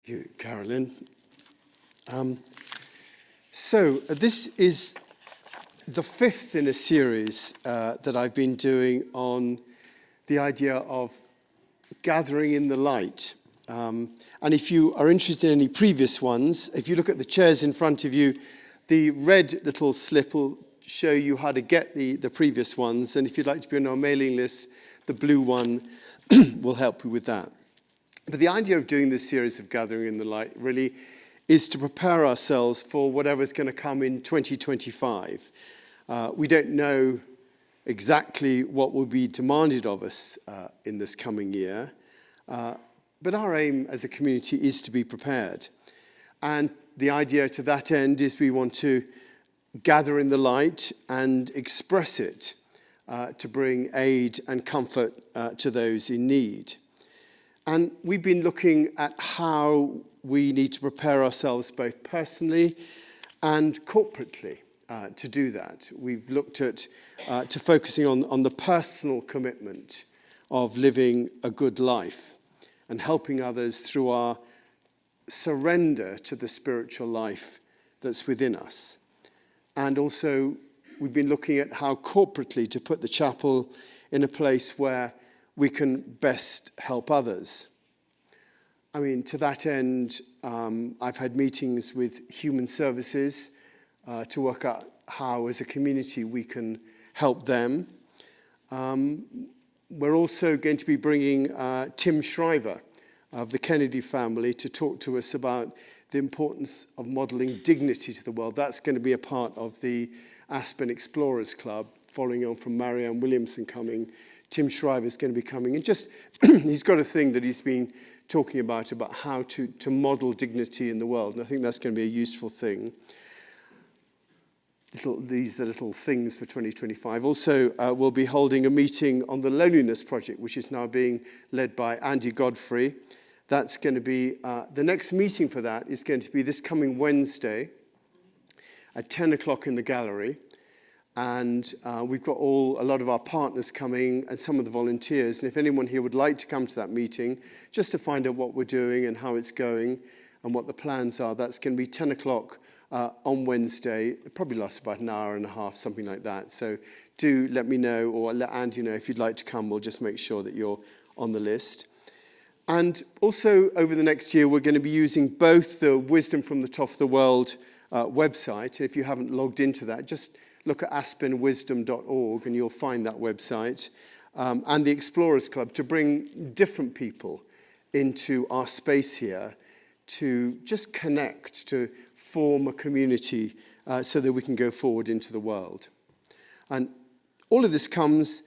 you, Carolyn. This is the fifth in a series that I've been doing on the idea of gathering in the light. And if you are interested in any previous ones, if you look at the chairs in front of you, the red little slip will show you how to get the previous ones. And if you'd like to be on our mailing list, the blue one will help you with that. But the idea of doing this series of Gathering in the Light really is to prepare ourselves for whatever's going to come in 2025. We don't know exactly what will be demanded of us in this coming year, but our aim as a community is to be prepared. And the idea to that end is we want to gather in the light and express it to bring aid and comfort to those in need. And we've been looking at how we need to prepare ourselves both personally and corporately to do that. We've looked at to focusing on the personal commitment of living a good life and helping others through our surrender to the spiritual life that's within us. And also, we've been looking at how corporately to put the chapel in a place where we can best help others. I mean, to that end, I've had meetings with Human Services to work out how, as a community, we can help them. We're also going to be bringing Tim Shriver of the Kennedy family to talk to us about the importance of modelling dignity to the world. That's going to be a part of the Aspen Explorers Club, following on from Marianne Williamson coming. Tim Shriver is going to be coming. And just, he's got a thing that he's been talking about how to model dignity in the world. And I think that's going to be a useful thing. These are little things for 2025. Also, we'll be holding a meeting on the Loneliness Project, which is now being led by Andy Godfrey. That's going to be, the next meeting for that is going to be this coming Wednesday at 10 o'clock in the gallery. And we've got a lot of our partners coming and some of the volunteers. And if anyone here would like to come to that meeting, just to find out what we're doing and how it's going and what the plans are, that's going to be 10 o'clock on Wednesday. It probably lasts about an hour and a half, something like that. So do let me know, or let Andy know if you'd like to come. We'll just make sure that you're on the list. And also over the next year, we're going to be using both the Wisdom from the Top of the World website. If you haven't logged into that, just look at aspenwisdom.org and you'll find that website. And the Explorers Club to bring different people into our space here to just connect, to form a community so that we can go forward into the world. And all of this comes,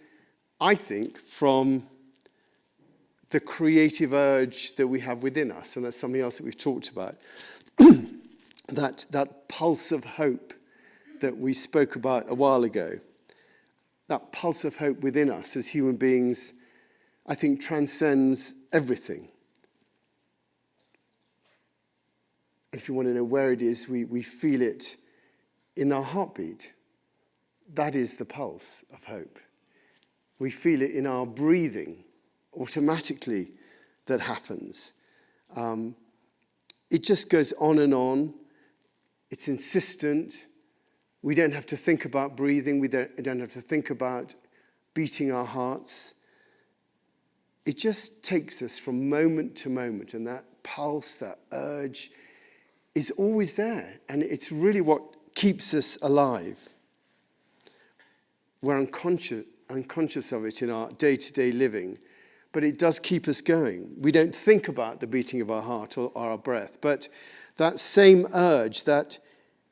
I think, from the creative urge that we have within us. And that's something else that we've talked about. that pulse of hope that we spoke about a while ago. That pulse of hope within us as human beings, I think, transcends everything. If you want to know where it is, we feel it in our heartbeat. That is the pulse of hope. We feel it in our breathing, automatically, that happens. It just goes on and on. It's insistent. We don't have to think about breathing. We don't have to think about beating our hearts. It just takes us from moment to moment, and that pulse, that urge, is always there, and it's really what keeps us alive. We're unconscious of it in our day-to-day living, but it does keep us going. We don't think about the beating of our heart or our breath, but that same urge that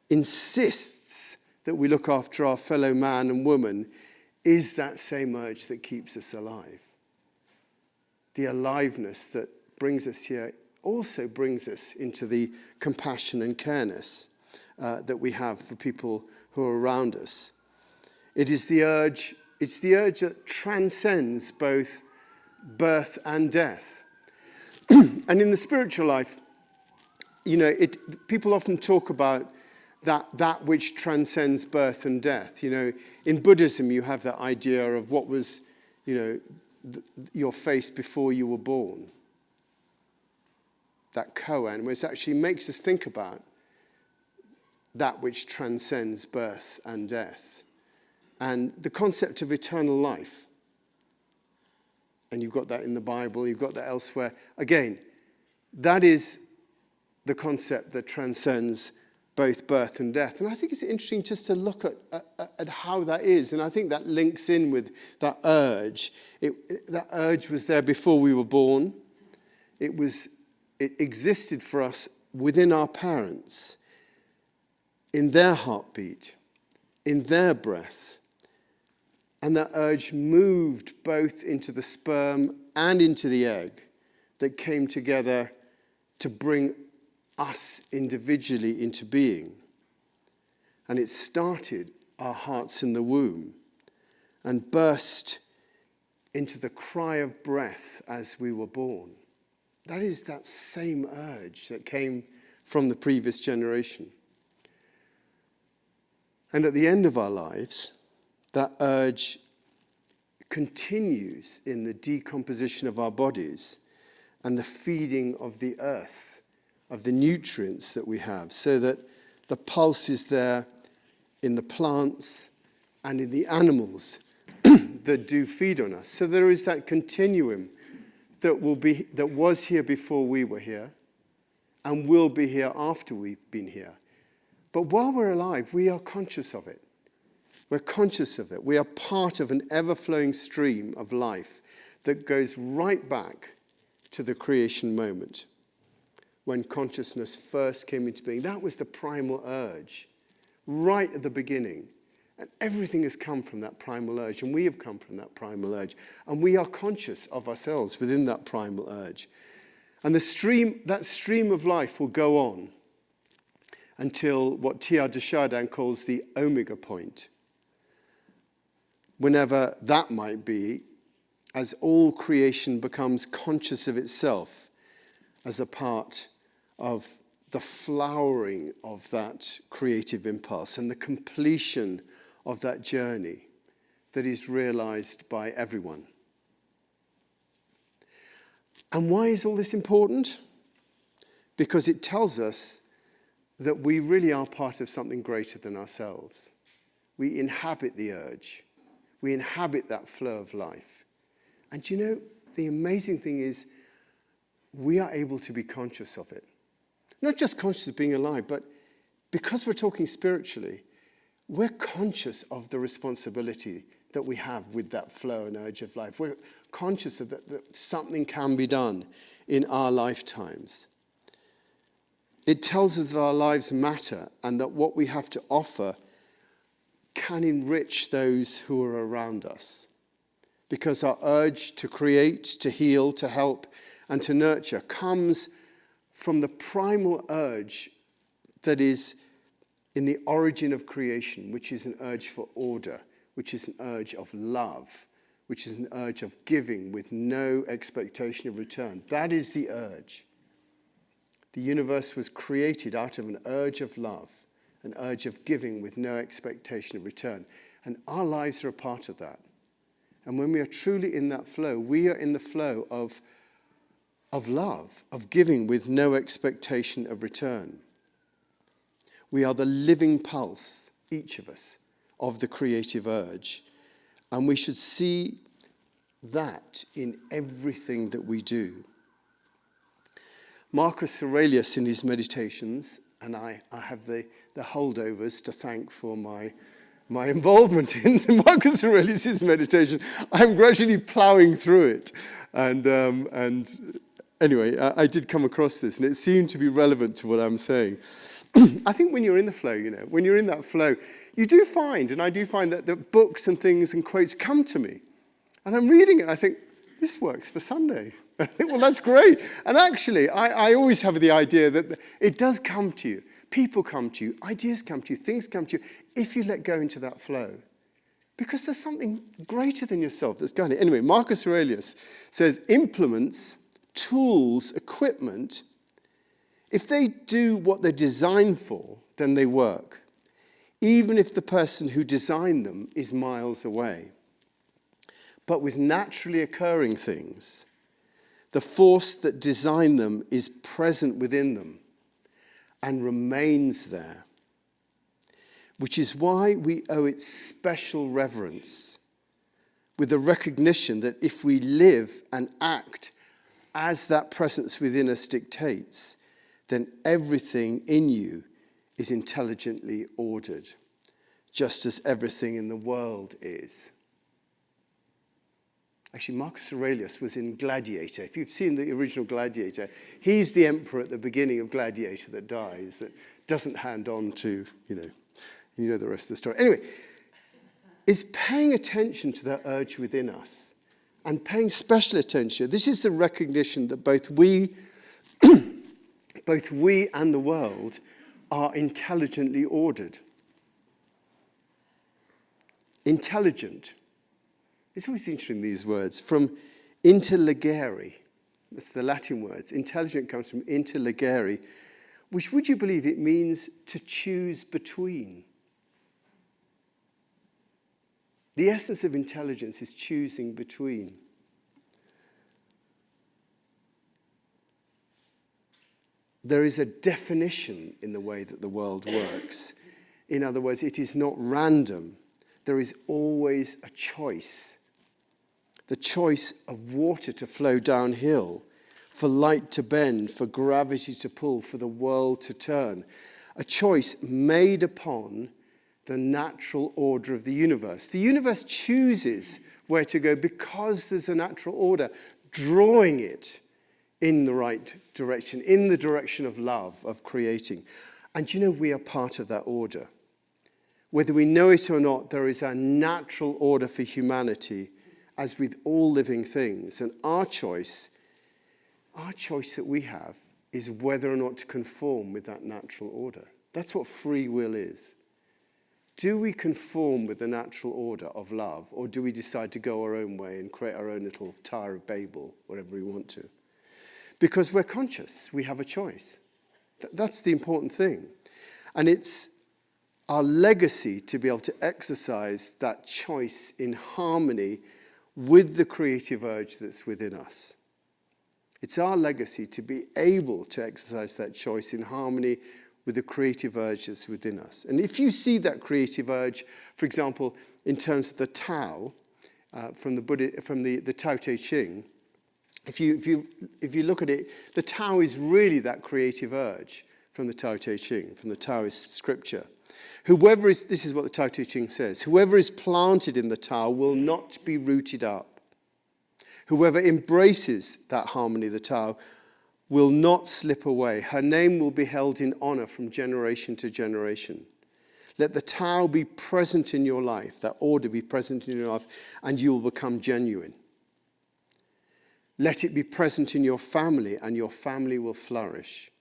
insists that we look after our fellow man and woman is that same urge that keeps us alive. The aliveness that brings us here also brings us into the compassion and careness that we have for people who are around us. It's the urge that transcends both birth and death. And in the spiritual life, people often talk about that which transcends birth and death. In Buddhism, you have that idea of what was, your face before you were born. that koan, which actually makes us think about that which transcends birth and death. And the concept of eternal life. And you've got that in the Bible, you've got that elsewhere. Again, that is the concept that transcends both birth and death. And I think it's interesting just to look at how that is. And I think that links in with that urge. That urge was there before we were born. It existed for us within our parents, in their heartbeat, in their breath. And that urge moved both into the sperm and into the egg that came together to bring us individually into being. And it started our hearts in the womb and burst into the cry of breath as we were born. That is that same urge that came from the previous generation. And at the end of our lives, that urge continues in the decomposition of our bodies and the feeding of the earth, of the nutrients that we have, so that the pulse is there in the plants and in the animals that do feed on us. So there is that continuum that was here before we were here and will be here after we've been here. But while we're alive, we are conscious of it. We're conscious of it. We are part of an ever-flowing stream of life that goes right back to the creation moment when consciousness first came into being. That was the primal urge right at the beginning. And everything has come from that primal urge, and we have come from that primal urge. And we are conscious of ourselves within that primal urge. And that stream of life will go on until what Teilhard de Chardin calls the omega point. Whenever that might be, as all creation becomes conscious of itself as a part of the flowering of that creative impulse and the completion of that journey that is realized by everyone. And why is all this important? Because it tells us that we really are part of something greater than ourselves. We inhabit the urge. We inhabit that flow of life. And you know, the amazing thing is we are able to be conscious of it. Not just conscious of being alive, but because we're talking spiritually, we're conscious of the responsibility that we have with that flow and urge of life. We're conscious of that something can be done in our lifetimes. It tells us that our lives matter and that what we have to offer can enrich those who are around us. Because our urge to create, to heal, to help, and to nurture comes from the primal urge that is in the origin of creation, which is an urge for order, which is an urge of love, which is an urge of giving with no expectation of return. That is the urge. The universe was created out of an urge of love, an urge of giving with no expectation of return. And our lives are a part of that. And when we are truly in that flow, we are in the flow of love, of giving with no expectation of return. We are the living pulse, each of us, of the creative urge. And we should see that in everything that we do. Marcus Aurelius, in his meditations, and I have the holdovers to thank for my involvement in Marcus Aurelius' meditation. I'm gradually ploughing through it. And anyway, I did come across this, and it seemed to be relevant to what I'm saying. I think when you're in the flow, when you're in that flow, you do find, and I do find that the books and things and quotes come to me. And I'm reading it, and I think, this works for Sunday. I think, well, that's great. And actually, I always have the idea that it does come to you. People come to you. Ideas come to you. Things come to you if you let go into that flow. Because there's something greater than yourself that's going on. Anyway, Marcus Aurelius says, implements, tools, equipment, if they do what they're designed for, then they work. Even if the person who designed them is miles away. But with naturally occurring things, The force that designed them is present within them and remains there, which is why we owe it special reverence, with the recognition that if we live and act as that presence within us dictates, then everything in you is intelligently ordered, just as everything in the world is. Actually, Marcus Aurelius was in Gladiator. If you've seen the original Gladiator, he's the emperor at the beginning of Gladiator that dies, that doesn't hand on to, you know the rest of the story. Anyway, is paying attention to that urge within us and paying special attention. This is the recognition that both we and the world are intelligently ordered. Intelligent. It's always interesting, these words. From interlegere, that's the Latin words. Intelligent comes from interlegere, which, would you believe, it means to choose between. The essence of intelligence is choosing between. There is a definition in the way that the world works. In other words, it is not random. There is always a choice. The choice of water to flow downhill, for light to bend, for gravity to pull, for the world to turn. A choice made upon the natural order of the universe. The universe chooses where to go because there's a natural order, drawing it in the right direction, in the direction of love, of creating. And we are part of that order. Whether we know it or not, there is a natural order for humanity, as with all living things. And our choice that we have is whether or not to conform with that natural order. That's what free will is. Do we conform with the natural order of love, or do we decide to go our own way and create our own little Tower of Babel, wherever we want to? Because we're conscious, we have a choice. That's the important thing. And it's our legacy to be able to exercise that choice in harmony with the creative urge that's within us. It's our legacy to be able to exercise that choice in harmony with the creative urge that's within us. And if you see that creative urge, for example, in terms of the Tao, from the Tao Te Ching, if you look at it, the Tao is really that creative urge from the Tao Te Ching, from the Taoist scripture. This is what the Tao Te Ching says, whoever is planted in the Tao will not be rooted up. Whoever embraces that harmony of the Tao will not slip away. Her name will be held in honor from generation to generation. Let the Tao be present in your life, that order be present in your life, and you will become genuine. Let it be present in your family, and your family will flourish.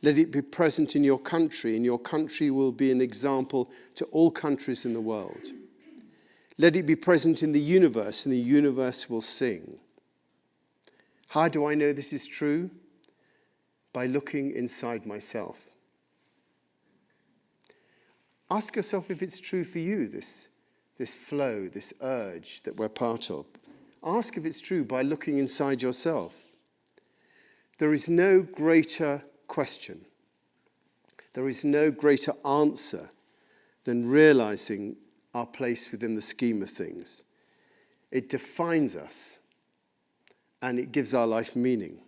Let it be present in your country, and your country will be an example to all countries in the world. Let it be present in the universe, and the universe will sing. How do I know this is true? By looking inside myself. Ask yourself if it's true for you, this flow, this urge that we're part of. Ask if it's true by looking inside yourself. There is no greater question. There is no greater answer than realizing our place within the scheme of things. It defines us, and it gives our life meaning.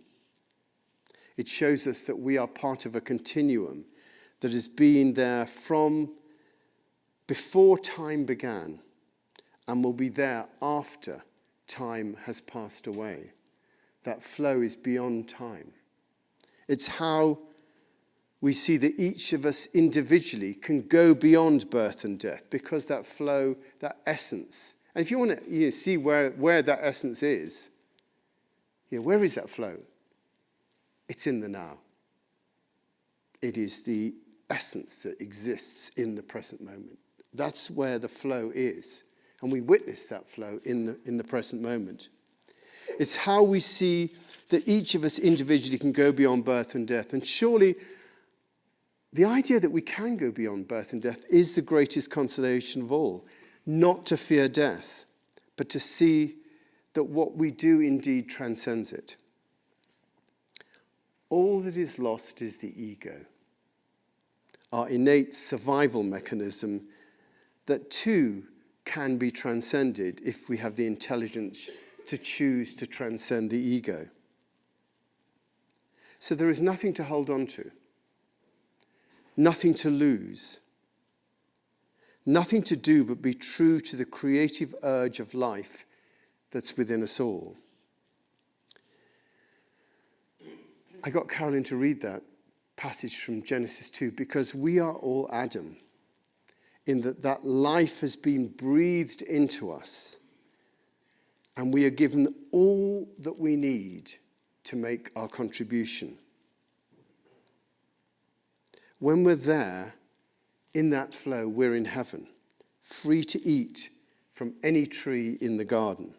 It shows us that we are part of a continuum that has been there from before time began and will be there after time has passed away. That flow is beyond time. It's how we see that each of us individually can go beyond birth and death, because that flow, that essence. And if you want to see where that essence is, where is that flow? It's in the now. It is the essence that exists in the present moment. That's where the flow is. And we witness that flow in the present moment. It's how we see that each of us individually can go beyond birth and death. And surely the idea that we can go beyond birth and death is the greatest consolation of all. Not to fear death, but to see that what we do indeed transcends it. all that is lost is the ego, our innate survival mechanism that too can be transcended if we have the intelligence to choose to transcend the ego. So there is nothing to hold on to, nothing to lose, nothing to do but be true to the creative urge of life that's within us all. I got Carolyn to read that passage from Genesis 2 because we are all Adam, in that life has been breathed into us and we are given all that we need to make our contribution. When we're there, in that flow, we're in heaven, free to eat from any tree in the garden.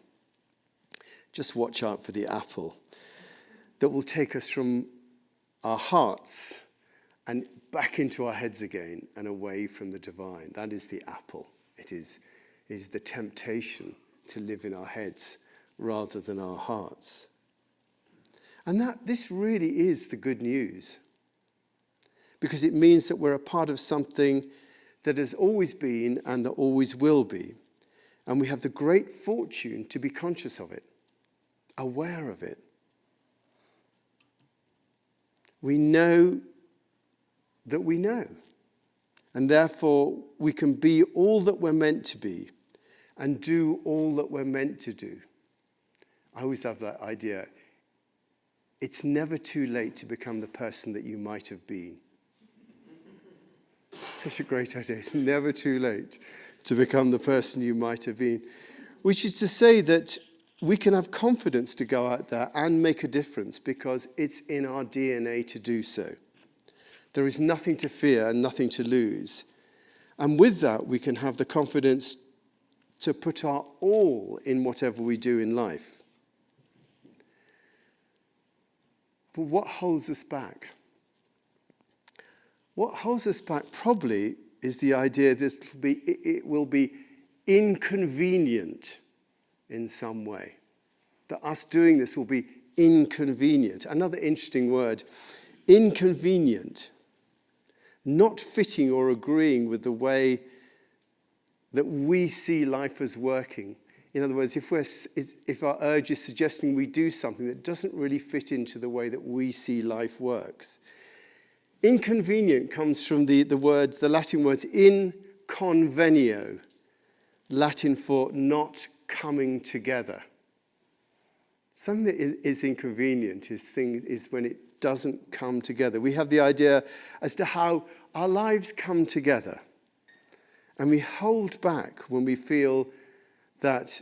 Just watch out for the apple that will take us from our hearts and back into our heads again and away from the divine. That is the apple. It is the temptation to live in our heads rather than our hearts. And this really is the good news, because it means that we're a part of something that has always been and that always will be. And we have the great fortune to be conscious of it, aware of it. We know that we know. And therefore, we can be all that we're meant to be and do all that we're meant to do. I always have that idea. It's never too late to become the person that you might have been. Such a great idea. It's never too late to become the person you might have been. Which is to say that we can have confidence to go out there and make a difference because it's in our DNA to do so. There is nothing to fear and nothing to lose. And with that, we can have the confidence to put our all in whatever we do in life. But what holds us back? What holds us back probably is the idea that it will be inconvenient in some way. That us doing this will be inconvenient. Another interesting word, inconvenient. Not fitting or agreeing with the way that we see life as working. In other words, if our urge is suggesting we do something that doesn't really fit into the way that we see life works. Inconvenient comes from the Latin words in convenio, Latin for not coming together. Something that is inconvenient is when it doesn't come together. We have the idea as to how our lives come together. And we hold back when we feel that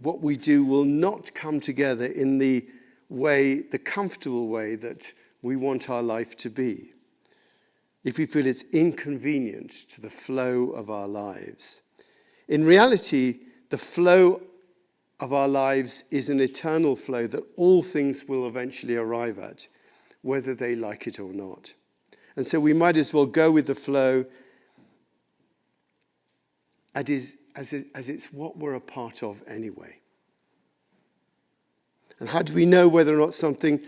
what we do will not come together in the comfortable way that we want our life to be. If we feel it's inconvenient to the flow of our lives. In reality, the flow of our lives is an eternal flow that all things will eventually arrive at, whether they like it or not. And so we might as well go with the flow as it's what we're a part of anyway. And how do we know whether or not something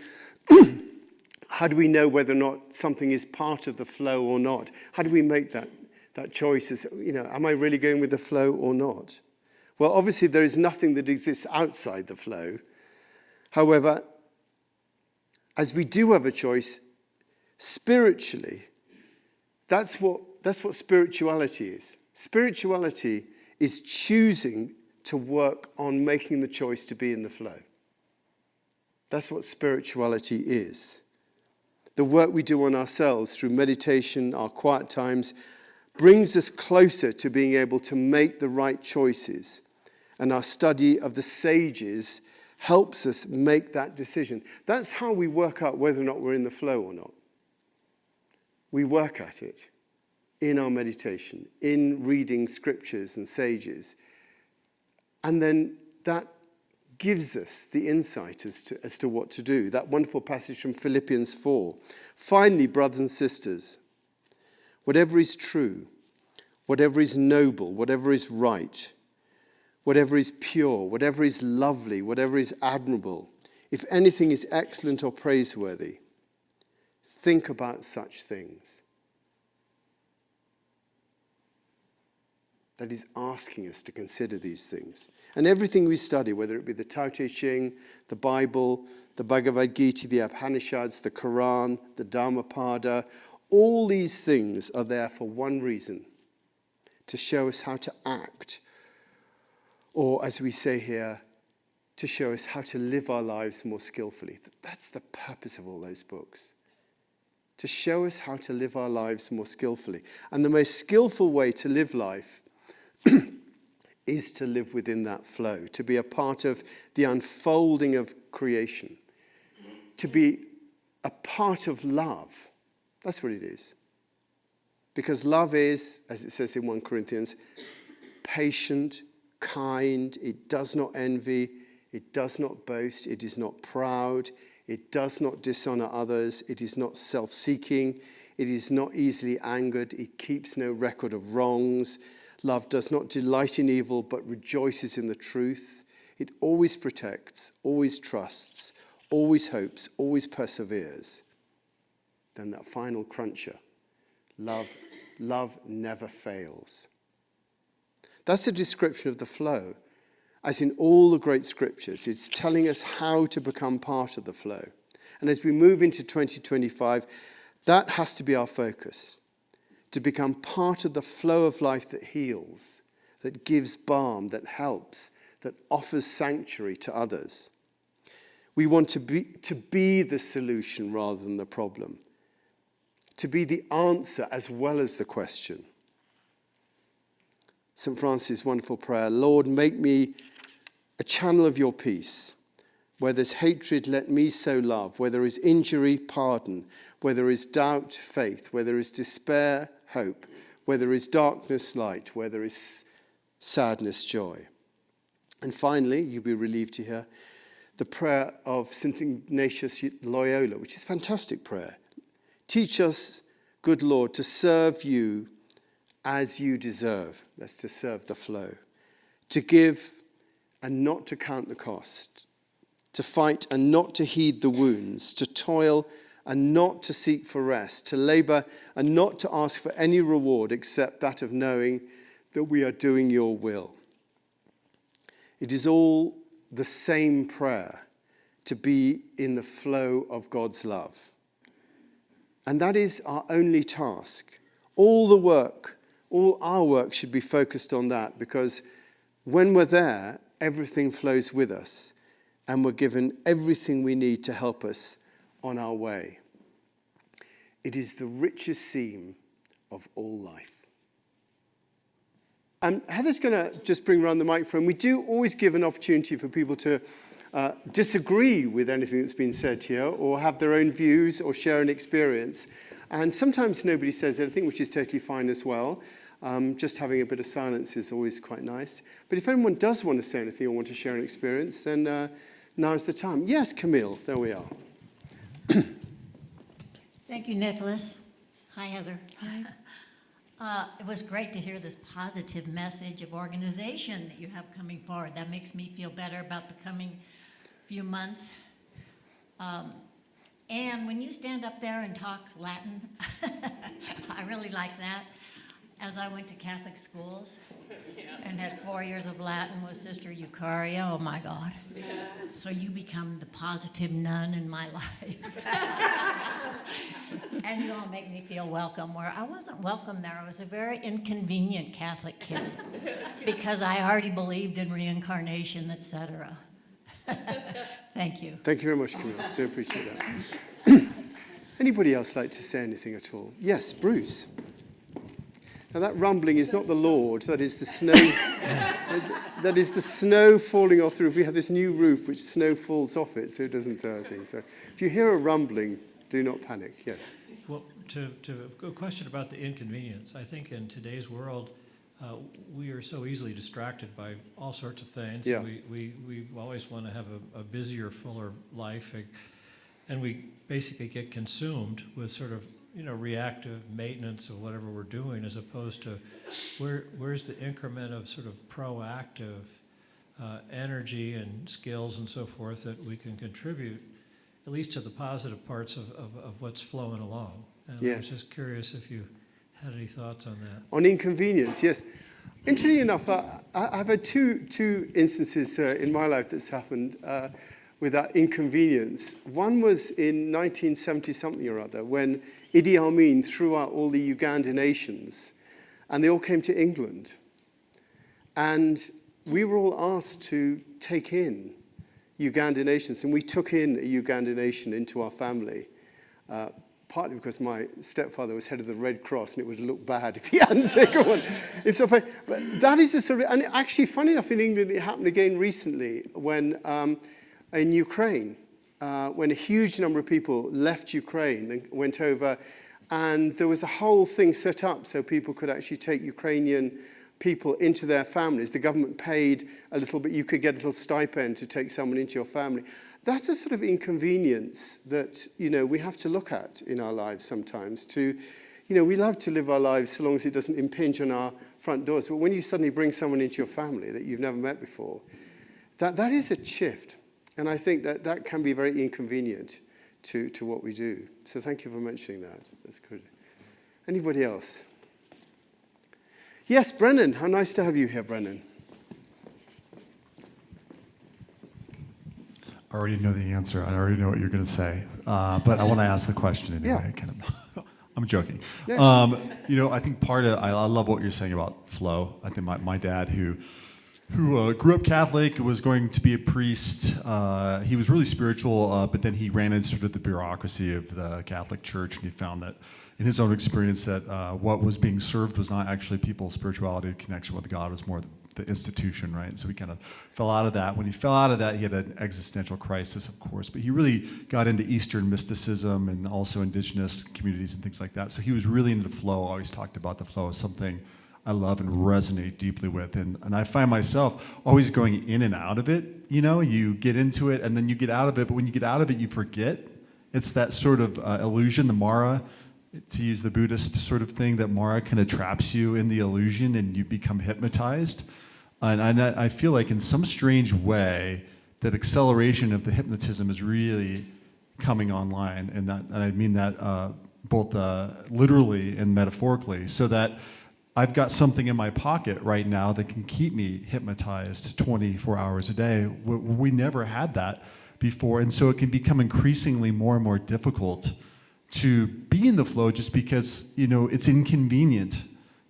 is part of the flow or not? How do we make that choice? Am I really going with the flow or not? Well, obviously there is nothing that exists outside the flow. However, as we do have a choice, spiritually, that's what spirituality is. Spirituality is choosing to work on making the choice to be in the flow. That's what spirituality is. The work we do on ourselves through meditation, our quiet times, brings us closer to being able to make the right choices. And our study of the sages helps us make that decision. That's how we work out whether or not we're in the flow or not. We work at it in our meditation, in reading scriptures and sages. And then that gives us the insight as to what to do. That wonderful passage from Philippians 4. Finally, brothers and sisters, whatever is true, whatever is noble, whatever is right, whatever is pure, whatever is lovely, whatever is admirable, if anything is excellent or praiseworthy, think about such things. That is asking us to consider these things. And everything we study, whether it be the Tao Te Ching, the Bible, the Bhagavad Gita, the Upanishads, the Quran, the Dhammapada, all these things are there for one reason: to show us how to act, or as we say here, to show us how to live our lives more skillfully. That's the purpose of all those books. To show us how to live our lives more skillfully. And the most skillful way to live life is to live within that flow, to be a part of the unfolding of creation, to be a part of love. That's what it is. Because love is, as it says in 1 Corinthians, patient, kind, it does not envy, it does not boast, it is not proud, it does not dishonor others, it is not self-seeking, it is not easily angered, it keeps no record of wrongs. Love does not delight in evil, but rejoices in the truth. It always protects, always trusts, always hopes, always perseveres. Then that final cruncher, love never fails. That's a description of the flow. As in all the great scriptures, it's telling us how to become part of the flow. And as we move into 2025, that has to be our focus. To become part of the flow of life that heals, that gives balm, that helps, that offers sanctuary to others. We want to be the solution rather than the problem. To be the answer as well as the question. St. Francis' wonderful prayer, Lord, make me a channel of your peace. Where there's hatred, let me sow love. Where there is injury, pardon. Where there is doubt, faith. Where there is despair, hope. Where there is darkness, light. Where there is sadness, joy. And finally, you'll be relieved to hear the prayer of St. Ignatius Loyola, which is a fantastic prayer. Teach us, good Lord, to serve you as you deserve. That's to serve the flow. To give and not to count the cost. To fight and not to heed the wounds. To toil and not to seek for rest. To labor and not to ask for any reward except that of knowing that we are doing your will. It is all the same prayer, to be in the flow of God's love. And that is our only task. All our work should be focused on that, because when we're there, everything flows with us, and we're given everything we need to help us on our way. It is the richest seam of all life. And Heather's going to just bring around the microphone. We do always give an opportunity for people to disagree with anything that's been said here, or have their own views, or share an experience. And sometimes nobody says anything, which is totally fine as well. Just having a bit of silence is always quite nice. But if anyone does want to say anything or want to share an experience, then now's the time. Yes, Camille, there we are. Thank you, Nicholas. Hi, Heather. Hi. It was great to hear this positive message of organization that you have coming forward. That makes me feel better about the coming few months. And when you stand up there and talk Latin, I really like that. As I went to Catholic schools and had 4 years of Latin with Sister Eucharia, oh my God. Yeah. So you become the positive nun in my life. And you all make me feel welcome, where I wasn't welcome there. I was a very inconvenient Catholic kid because I already believed in reincarnation, etc. Thank you. Thank you very much, Camille. So appreciate that. Anybody else like to say anything at all? Yes, Bruce. Now that rumbling is not the Lord, that is the snow. That is the snow falling off the roof. We have this new roof which snow falls off it, so it doesn't thing. So if you hear a rumbling, do not panic. Yes. Well, to a question about the inconvenience, I think in today's world, we are so easily distracted by all sorts of things. Yeah. We always want to have a busier, fuller life, and we basically get consumed with sort of reactive maintenance of whatever we're doing, as opposed to where's the increment of sort of proactive energy and skills and so forth that we can contribute at least to the positive parts of what's flowing along. And I Yes. was just curious if you had any thoughts on that. On inconvenience, yes. Interestingly enough, I've had two instances in my life that's happened with that inconvenience. One was in 1970-something or other, when Idi Amin threw out all the Ugandan nations, and they all came to England. And we were all asked to take in Ugandan nations, and we took in a Ugandan nation into our family, partly because my stepfather was head of the Red Cross, and it would look bad if he hadn't taken one. But that is the sort of, and actually, funny enough, in England, it happened again recently when in Ukraine, when a huge number of people left Ukraine and went over, and there was a whole thing set up so people could actually take Ukrainian people into their families. The government paid a little bit. You could get a little stipend to take someone into your family. That's a sort of inconvenience that, we have to look at in our lives sometimes. We love to live our lives so long as it doesn't impinge on our front doors. But when you suddenly bring someone into your family that you've never met before, that is a shift. And I think that can be very inconvenient to what we do. So thank you for mentioning that. That's good. Anybody else? Yes, Brennan. How nice to have you here, Brennan. I already know the answer. I already know what you're going to say. But I want to ask the question anyway. Yeah. I'm joking. Yeah. I think I love what you're saying about flow. I think my dad, who grew up Catholic, was going to be a priest. He was really spiritual, but then he ran into sort of the bureaucracy of the Catholic Church, and he found that in his own experience that what was being served was not actually people's spirituality or connection with God. It was more the institution, right? And so he kind of fell out of that. When he fell out of that, he had an existential crisis, of course, but he really got into Eastern mysticism and also indigenous communities and things like that. So he was really into the flow, always talked about the flow as something I love and resonate deeply with. And I find myself always going in and out of it. You get into it and then you get out of it, but when you get out of it, you forget. It's that sort of illusion, the Mara, to use the Buddhist sort of thing, that Mara kind of traps you in the illusion and you become hypnotized. And I feel like in some strange way, that acceleration of the hypnotism is really coming online. And I mean that both literally and metaphorically, so that I've got something in my pocket right now that can keep me hypnotized 24 hours a day. We never had that before. And so it can become increasingly more and more difficult to be in the flow, just because it's inconvenient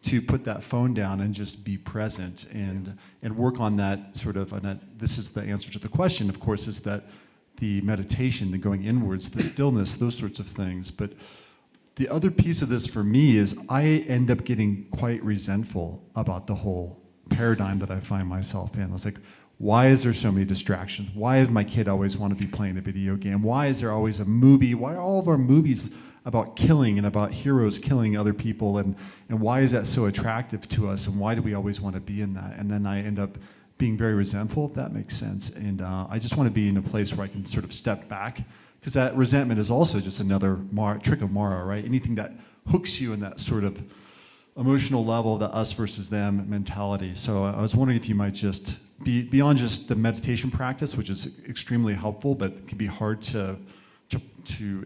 to put that phone down and just be present and work on that sort of. And this is the answer to the question, of course, is that the meditation, the going inwards, the stillness, those sorts of things. But the other piece of this for me is I end up getting quite resentful about the whole paradigm that I find myself in. It's like, why is there so many distractions? Why does my kid always want to be playing a video game? Why is there always a movie? Why are all of our movies about killing and about heroes killing other people? And why is that so attractive to us? And why do we always want to be in that? And then I end up being very resentful, if that makes sense. And I just want to be in a place where I can sort of step back, because that resentment is also just another trick of Mara, right? Anything that hooks you in that sort of emotional level, the us versus them mentality. So I was wondering if you might just be beyond just the meditation practice, which is extremely helpful, but can be hard to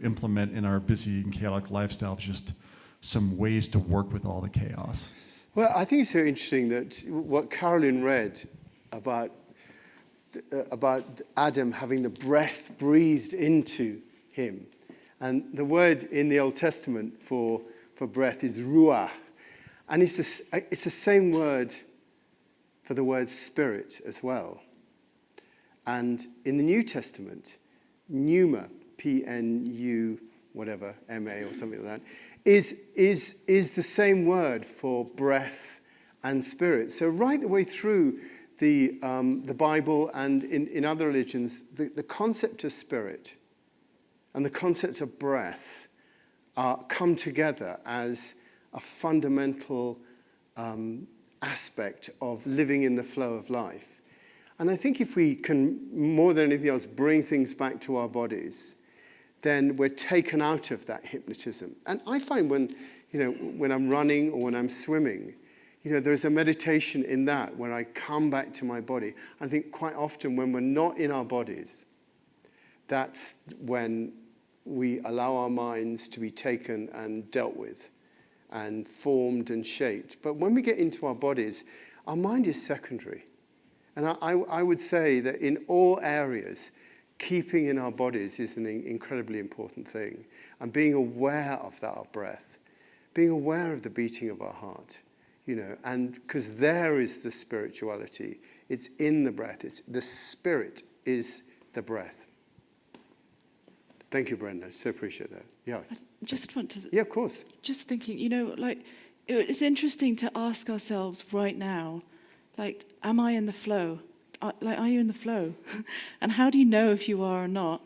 implement in our busy and chaotic lifestyle, just some ways to work with all the chaos. Well, I think it's so interesting that what Carolyn read about Adam having the breath breathed into him. And the word in the Old Testament for breath is ruach. And it's the same word for the word spirit as well. And in the New Testament, pneuma, P-N-U, whatever, M-A or something like that, is the same word for breath and spirit. So right the way through the Bible and in other religions, the concept of spirit and the concept of breath come together as a fundamental aspect of living in the flow of life. And I think if we can, more than anything else, bring things back to our bodies, then we're taken out of that hypnotism. And I find when I'm running or when I'm swimming, there's a meditation in that when I come back to my body. I think quite often when we're not in our bodies, That's when we allow our minds to be taken and dealt with and formed and shaped. But when we get into our bodies, our mind is secondary. And I would say that in all areas, keeping in our bodies is an incredibly important thing. And being aware of that, our breath, being aware of the beating of our heart, and because there is the spirituality. It's in the breath. It's the spirit is the breath. Thank you, Brenda. So appreciate that. Yeah. I just want to... Yeah, of course. Just thinking, it's interesting to ask ourselves right now, am I in the flow? Are you in the flow? And how do you know if you are or not?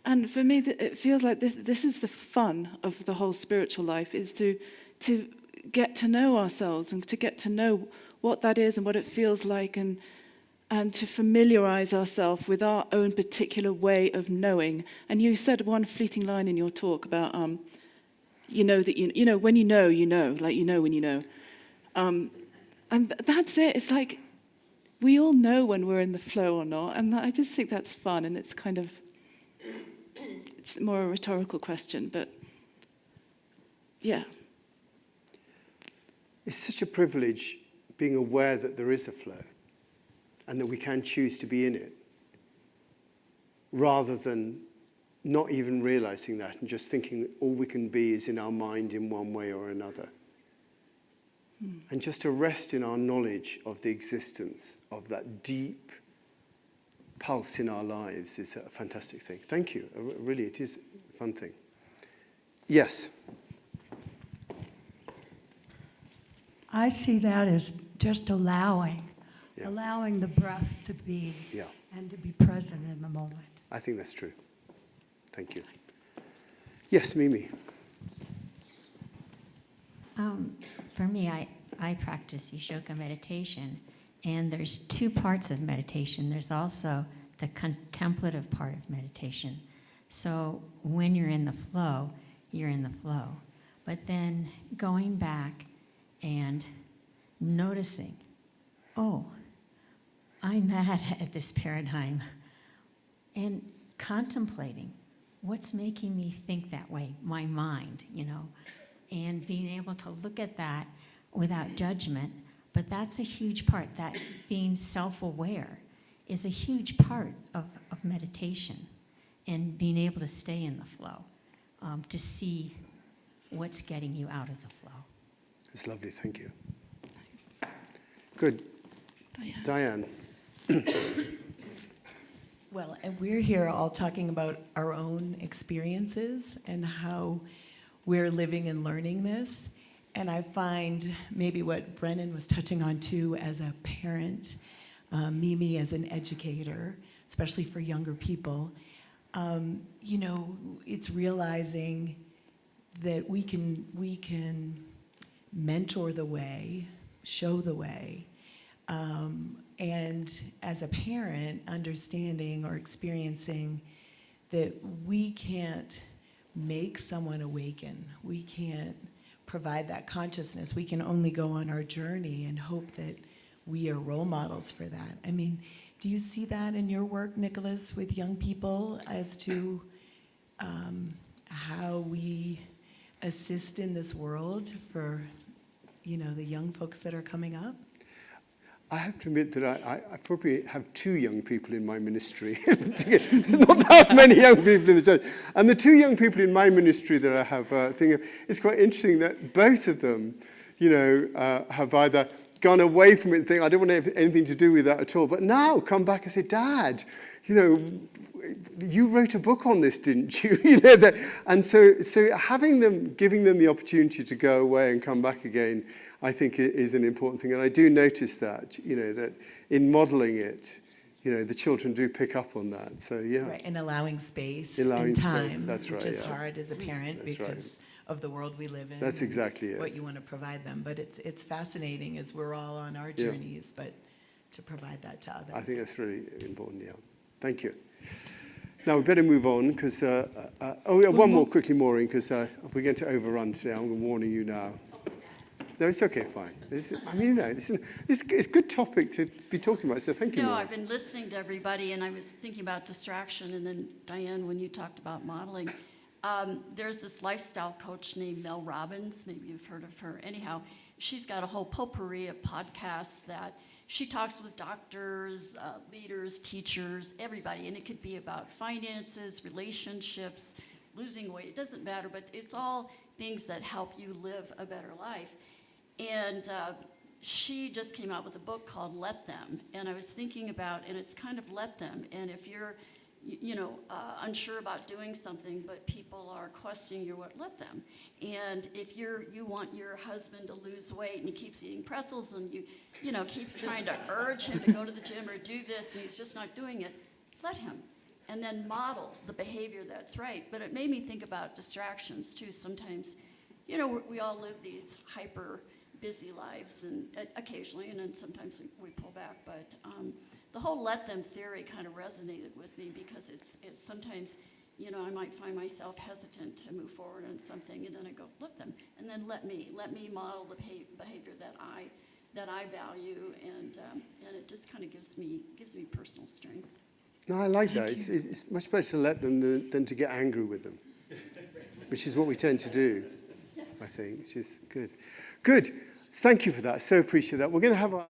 And for me, it feels like this is the fun of the whole spiritual life, is to get to know ourselves and to get to know what that is and what it feels like, and to familiarize ourselves with our own particular way of knowing. And you said one fleeting line in your talk about, when you know, when you know. And that's it. It's like we all know when we're in the flow or not. And I just think that's fun. And it's it's more a rhetorical question, but yeah. It's such a privilege being aware that there is a flow and that we can choose to be in it, rather than not even realizing that and just thinking all we can be is in our mind in one way or another. And just to rest in our knowledge of the existence of that deep pulse in our lives is a fantastic thing. Thank you. Really, it is a fun thing. Yes. I see that as just allowing the breath to be and to be present in the moment. I think that's true. Thank you. Yes, Mimi. For me, I practice Yoshoka meditation, and there's two parts of meditation. There's also the contemplative part of meditation. So when you're in the flow, you're in the flow. But then going back and noticing, oh, I'm mad at this paradigm, and contemplating what's making me think that way, my mind, and being able to look at that without judgment. But that's a huge part. That being self-aware is a huge part of meditation, and being able to stay in the flow, to see what's getting you out of the flow. It's lovely, thank you. Good. Diane. Well, and we're here all talking about our own experiences and how we're living and learning this. And I find maybe what Brennan was touching on too, as a parent, Mimi as an educator, especially for younger people, it's realizing that we can mentor the way, show the way, and as a parent, understanding or experiencing that we can't make someone awaken. We can't provide that consciousness. We can only go on our journey and hope that we are role models for that. I mean, do you see that in your work, Nicholas, with young people as to how we assist in this world for, the young folks that are coming up? I have to admit that I probably have two young people in my ministry. Not that many young people in the church. And the two young people in my ministry that I have, it's quite interesting that both of them, have either gone away from it and think, I don't want to have anything to do with that at all, but now come back and say, Dad, you wrote a book on this, didn't you? And so having them, giving them the opportunity to go away and come back again, I think is an important thing. And I do notice that, that in modeling it, the children do pick up on that. So, yeah. Right, and allowing space Allowing and time, space, that's right, which is yeah. hard as a parent That's because right. of the world we live in. That's and exactly it. what you want to provide them. But it's fascinating as we're all on our journeys, but to provide that to others. I think that's really important, yeah. Thank you. Now, we better move on, because... one more quickly, Maureen, because we're going to overrun today. I'm warning you now. No, it's okay, fine. I mean, it's a good topic to be talking about, so thank you, No, Maura. I've been listening to everybody, and I was thinking about distraction, and then Diane, when you talked about modeling, there's this lifestyle coach named Mel Robbins. Maybe you've heard of her. Anyhow, she's got a whole potpourri of podcasts that she talks with doctors, leaders, teachers, everybody, and it could be about finances, relationships, losing weight. It doesn't matter, but it's all things that help you live a better life. And she just came out with a book called Let Them. And I was thinking about, and it's kind of let them. And if you're, unsure about doing something, but people are questioning you, let them. And if you want your husband to lose weight and he keeps eating pretzels and you keep trying to urge him to go to the gym or do this and he's just not doing it, let him. And then model the behavior that's right. But it made me think about distractions too. Sometimes, we all live these hyper busy lives, and occasionally, and then sometimes we pull back. But the whole let them theory kind of resonated with me because it's sometimes, I might find myself hesitant to move forward on something, and then I go, let them, and then let me model the behavior that I value, and it just kind of gives me personal strength. No, I like that. It's much better to let them than to get angry with them, which is what we tend to do, I think, which is good. Good. Thank you for that. So appreciate that. We're going to have our...